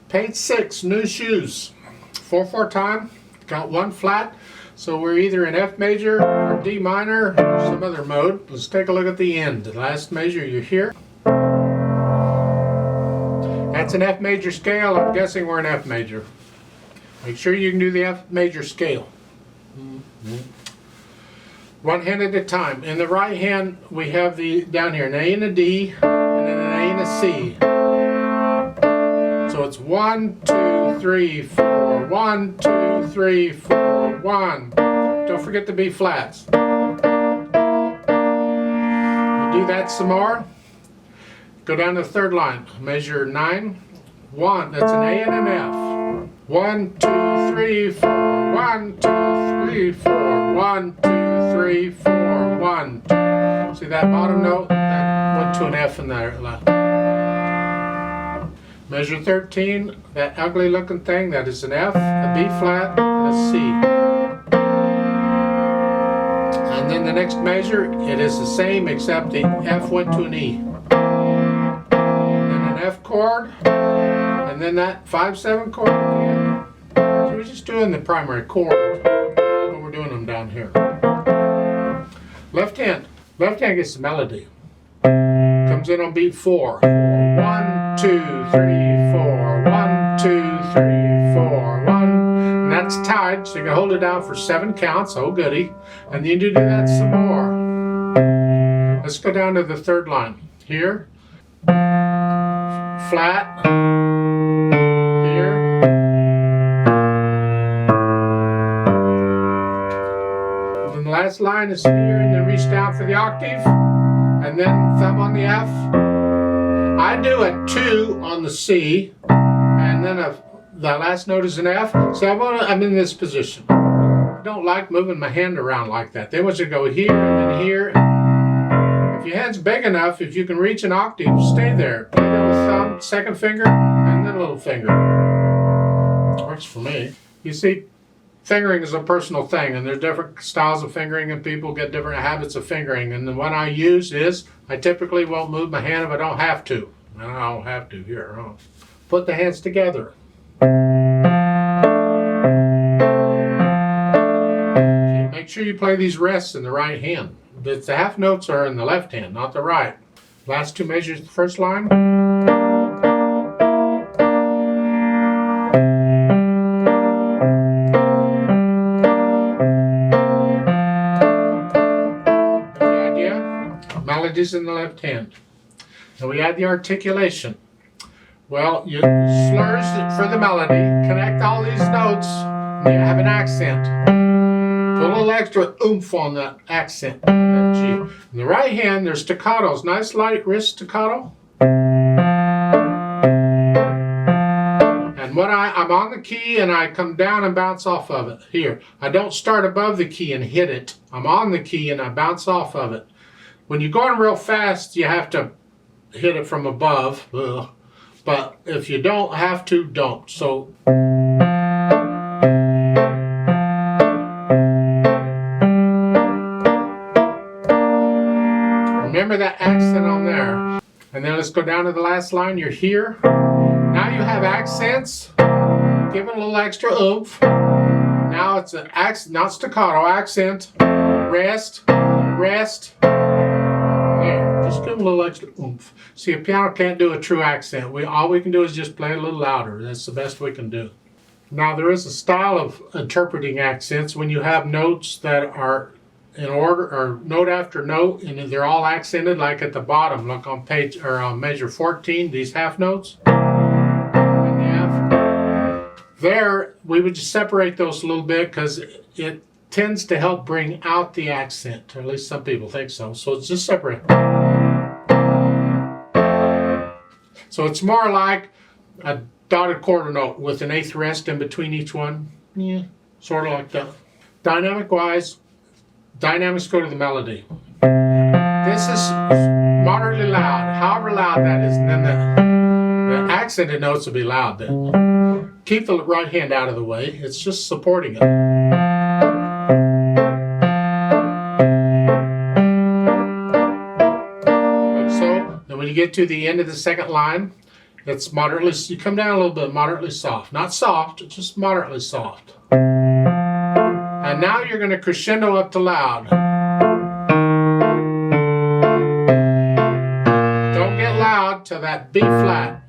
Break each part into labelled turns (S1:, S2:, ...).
S1: Page 6, new shoes. 4/4 time, got one flat, so we're either in F major or D minor or some other mode. Let's take a look at the end. The last measure, you're here. That's an F major scale. I'm guessing we're in F major. Make sure you can do the F major scale. One hand at a time. In the right hand, we have the down here an A and a D, and then an A and a C. So it's 1, 2, 3, 4. 1, 2, 3, 4. 1. Don't forget the B flats. You do that some more. Go down to the third line. Measure 9. 1. That's an A and an F. 1, 2, 3, 4. 1, 2, 3, 4. 1, 2, 3, 4. 1. See that bottom note? That went to an F in there. Measure 13, that ugly looking thing, that is an F, a B flat, and a C. And then the next measure, it is the same except the F went to an E. And then an F chord, and then that 5/7 chord again. So we're just doing the primary chord, but we're doing them down here. Left hand gets the melody. Comes in on beat 4. 1, 2, 3, 4. 1, 2, 3, 4. 1. And that's tied, so you can hold it down for 7 counts. Oh, goody. And then you do that some more. Let's go down to the third line. Here. Flat. Here. And then the last line is here, and then reach down for the octave. And then thumb on the F. I do a 2 on the C, and then the last note is an F. So I'm in this position. I don't like moving my hand around like that. They want you to go here and then here. If your hand's big enough, if you can reach an octave, stay there. Play the little thumb, second finger, and then little finger. Works for me. You see, fingering is a personal thing, and there's different styles of fingering, and people get different habits of fingering. And the one I use is, I typically won't move my hand if I don't have to. And I don't have to here. Huh? Put the hands together. Make sure you play these rests in the right hand. The half notes are in the left hand, not the right. Last 2 measures, the first line. Melodies in the left hand. And we add the articulation. Well, you slurs for the melody, connect all these notes, and you have an accent. Put a little extra oomph on that accent, that G. In the right hand, there's staccatos, nice light wrist staccato. And when I'm on the key and I come down and bounce off of it. Here, I don't start above the key and hit it. I'm on the key and I bounce off of it. When you're going real fast, you have to hit it from above. Ugh. But if you don't have to, don't. So remember that accent on there. And then let's go down to the last line. You're here. Now you have accents. Give it a little extra oomph. Now it's an accent, not staccato, accent. Rest, rest. Just give a little extra oomph. See, a piano can't do a true accent. All we can do is just play a little louder. That's the best we can do. Now, there is a style of interpreting accents when you have notes that are in order, or note after note, and they're all accented, like at the bottom. Look on page or on measure 14, these half notes. And the F. There, we would just separate those a little bit because it tends to help bring out the accent, or at least some people think so. So it's just separate. So it's more like a dotted quarter note with an 8th rest in between each one. Yeah, sort of like that. Dynamics go to the melody. This is moderately loud, however loud that is, and then the accented notes will be loud then. Keep the right hand out of the way. It's just supporting it. Like so. Then when you get to the end of the second line, It's moderately, you come down a little bit, moderately soft. Not soft, just moderately soft. And now you're going to crescendo up to loud. Don't get loud to that B flat.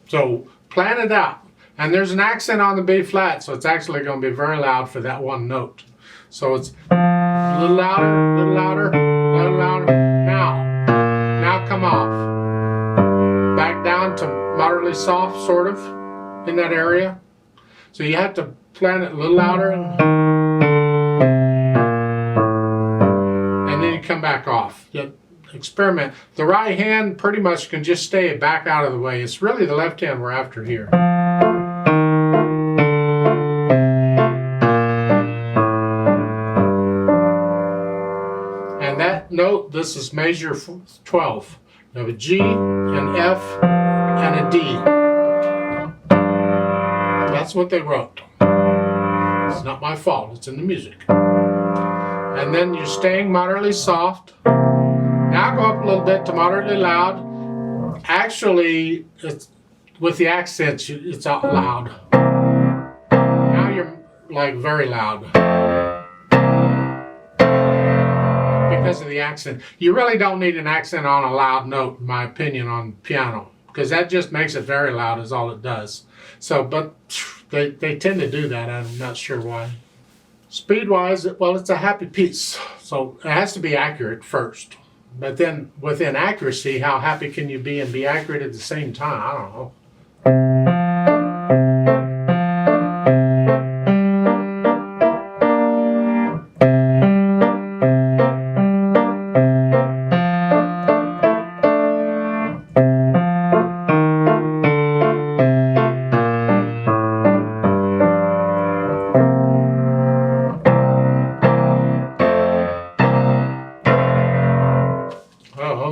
S1: So plan it out. And there's an accent on the B flat, so it's actually going to be very loud for that one note. So it's a little louder, a little louder, a little louder. Now come off. Back down to moderately soft, sort of, in that area. So you have to plan it a little louder, and then you come back off. You experiment. The right hand pretty much can just stay back out of the way. It's really the left hand we're after here. And that note, this is measure 12. You have a G, an F, and a D. That's what they wrote. It's not my fault, it's in the music. And then you're staying moderately soft. Now go up a little bit to moderately loud. Actually, it's, with the accents, it's out loud. Now you're like very loud. Because of the accent. You really don't need an accent on a loud note, in my opinion, on piano. Because that just makes it very loud is all it does. So, but they tend to do that. I'm not sure why. Speed-wise, well, it's a happy piece. So it has to be accurate first. But then within accuracy, how happy can you be and be accurate at the same time? I don't know.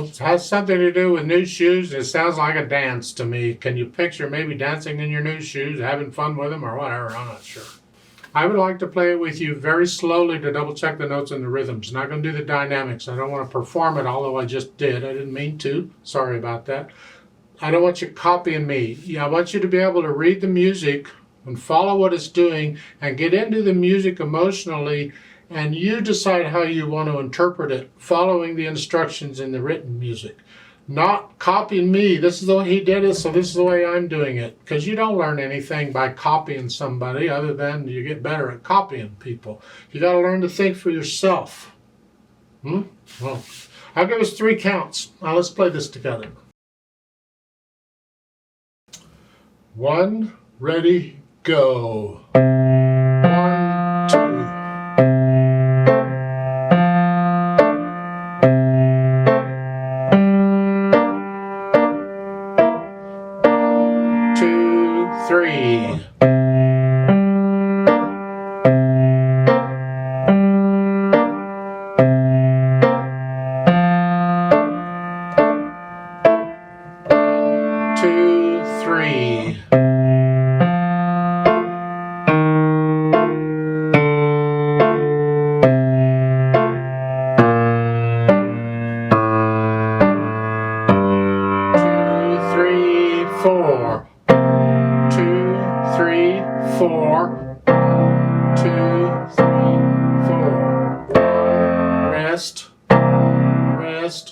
S1: It has something to do with new shoes. It sounds like a dance to me. Can you picture maybe dancing in your new shoes, having fun with them or whatever? I'm not sure. I would like to play it with you very slowly to double check the notes and the rhythms. Not going to do the dynamics. I don't want to perform it, although I just did. I didn't mean to. Sorry about that. I don't want you copying me. I want you to be able to read the music and follow what it's doing and get into the music emotionally, and you decide how you want to interpret it, following the instructions in the written music. Not copying me. This is the way he did it, so this is the way I'm doing it. Because you don't learn anything by copying somebody other than you get better at copying people. You got to learn to think for yourself. Well, I'll give us 3 counts. Now let's play this together. 1, ready, go. 1, 2. 3. 2, 3. 4. 2, 3, 4. 2, 3, 4. Rest. Rest.